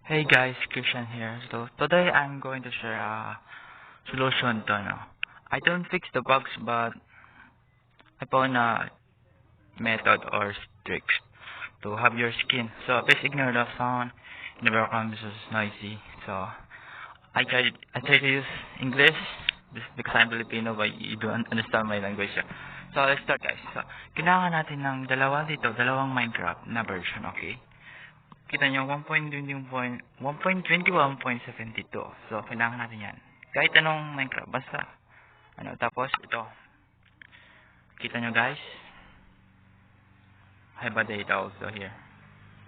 Hey guys, Christian here. So today I'm going to share a solution to I don't fix the bugs, but I found a method or tricks to have your skin. So please ignore the sound in the background. This is noisy. So I try to use English because I'm Filipino, but you don't understand my language. So let's start guys. So kailangan natin ng dalawang Minecraft na version, okay? Kita nyo, 1.21.72. So, kailangan natin yan. Kahit anong Minecraft, basta. Tapos, ito. Kita nyo, guys. I have a data also here.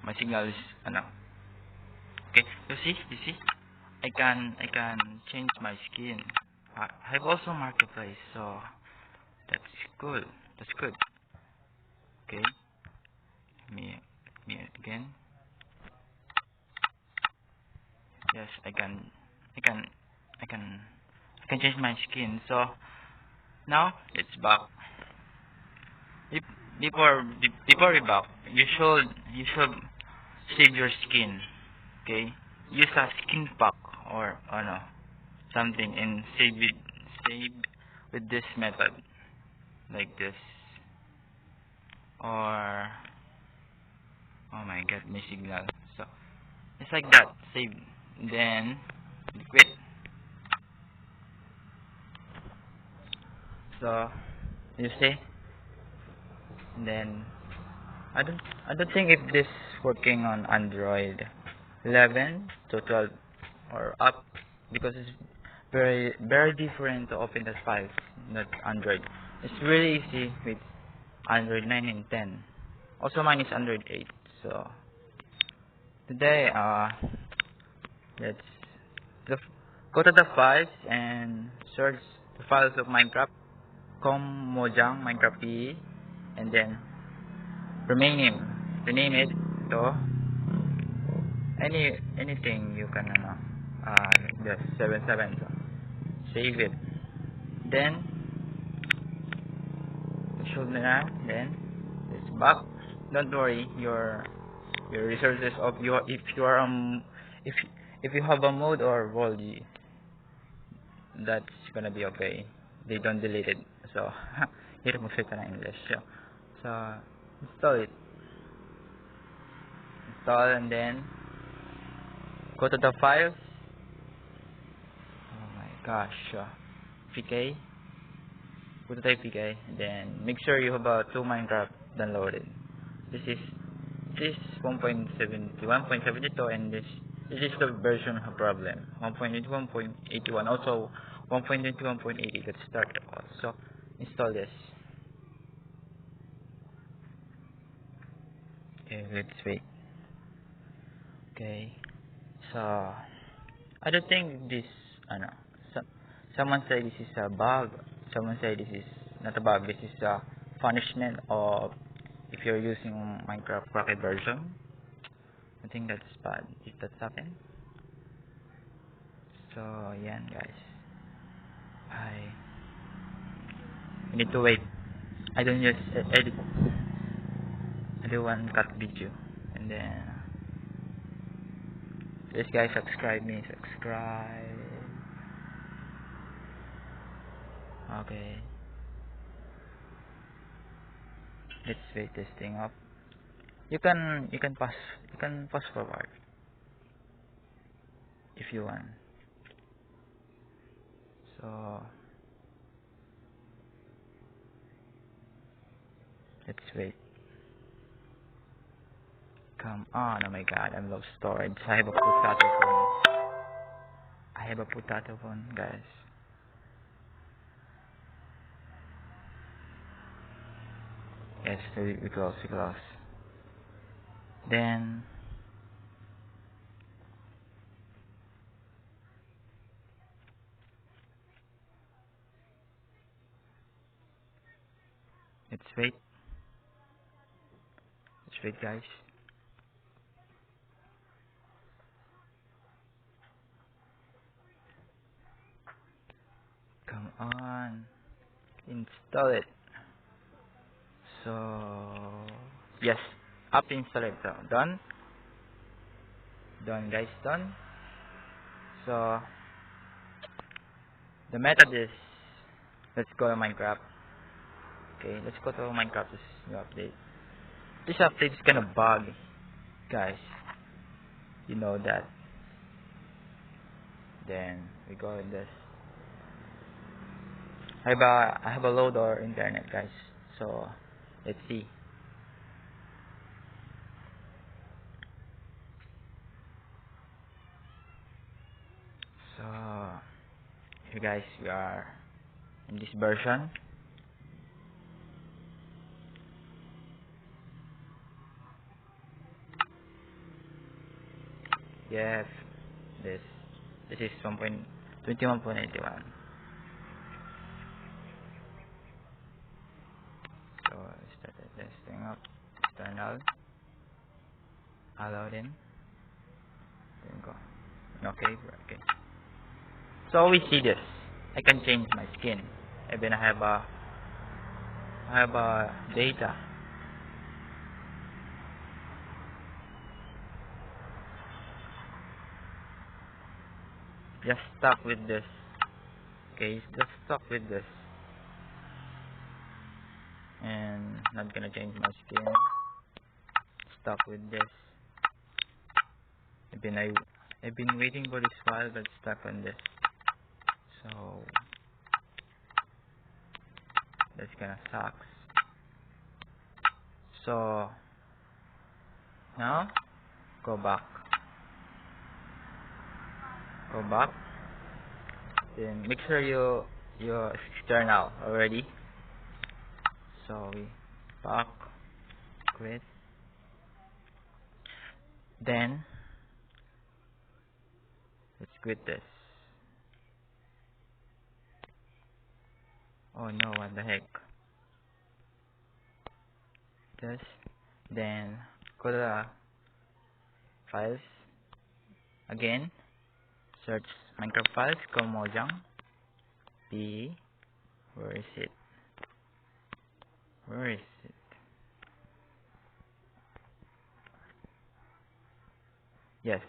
My signal is, Okay, you see? I can change my skin. I have also marketplace, so, that's good. That's good. Okay. Me again. Yes, I can change my skin. So now it's back. If, before we back, you should save your skin. Okay, use a skin pack or something and save with this method like this, or oh my god, my signal. So it's like that. Save, then quit. So you see, and then I don't think if this working on Android 11 to 12 or up, because it's very different to open the files, not Android. It's really easy with Android 9 and 10. Also mine is Android 8. So today let's go to the files and search the files of Minecraft, Mojang Minecraft PE, and then rename it to anything you can just 77. So save it, then show na, then it's back. Don't worry, your resources of your, if you are if you have a mode or world, that's gonna be okay. They don't delete it. So i-remove it na English. So install it. Install, and then go to the files. Oh my gosh. PK. Go to the PK. Then make sure you have 2 Minecraft downloaded. This is 1.70, 1.72, and this is the version of problem. 1.21.81. Also 1.21.80. Let's start. So install this. Okay, let's wait. Okay. So I don't think this, so, someone say this is a bug. Someone say this is not a bug. This is a punishment of if you're using Minecraft Pocket version. I think that's bad if that's happened. So yan guys. I need to wait. I don't just edit. I do one cut video, and then this guy subscribe. Okay, let's wait this thing up. You can pass forward if you want. So let's wait. Come on. Oh my god, I'm low storage. I have a potato phone, guys. Yes, we close. Then let's wait. Guys. Come on. Install it. So yes, up install it. So done. Done, guys, done. So the method is, let's go to Minecraft. Okay, let's go to Minecraft. This new update. This update is gonna bug, guys. You know that. Then we go in this. I have a load or internet, guys. So let's see. So here, guys, we are in this version. Yes, this is 1.21.81. So started testing up external, allowed in, then go. Okay. So we see this. I can change my skin. Even I have a data. Just stuck with this. Okay, just stuck with this. And not gonna change my skin. Stuck with this. I've been waiting for this file, but stuck on this. So that's kinda sucks. So now go back. Then make sure you're external already. So we back, quit. Then let's quit this. Oh no, what the heck? This. Then go to the files again. Search Minecraft files, go Mojang. Where is it? Yes.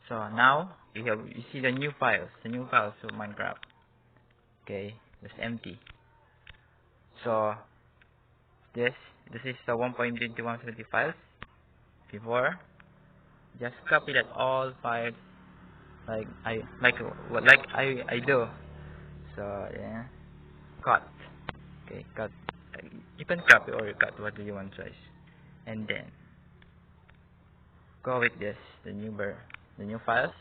So now you see the new files of Minecraft. Okay, it's empty. So this is the 1.2170 files. Before, just copy that all files like I do. So yeah, cut. Okay, cut. You can copy or cut, what do you want choice. And then go with this, the new files,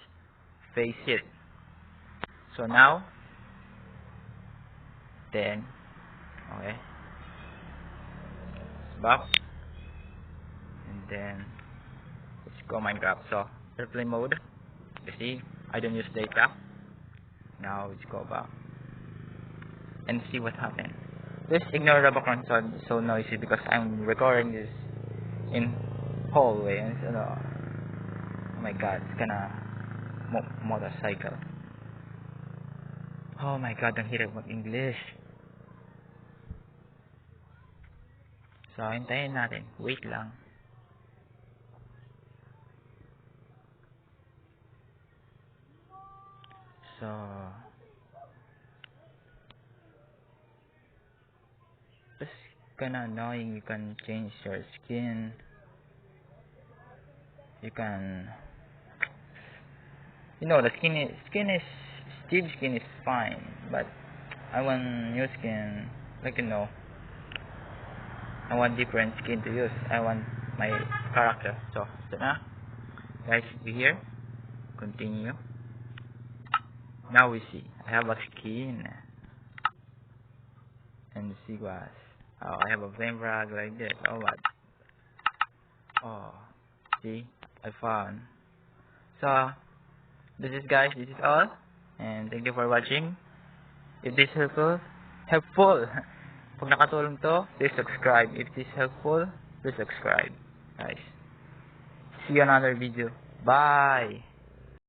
paste it. So now, then okay, back, and then let's go Minecraft. So airplane mode. You see, I don't use data. Now let's go back and see what happened. Just ignore the background sound so noisy because I'm recording this in hallway and oh my god, it's gonna motorcycle. Oh my god, ang hirap mag-English. So hintayin natin, wait lang. So it's kinda annoying. You can change your skin. You can, the Steve skin is fine, but I want new skin. I want different skin to use. I want my character. So na, guys, be here. Continue. Now we see I have a skin and see what. Oh, I have a flame frag like this. Oh what? Oh, see, I found. So this is all, and thank you for watching. If this is helpful, pag nakatulong to, please subscribe. If this is helpful, please subscribe, guys. See you on another video. Bye.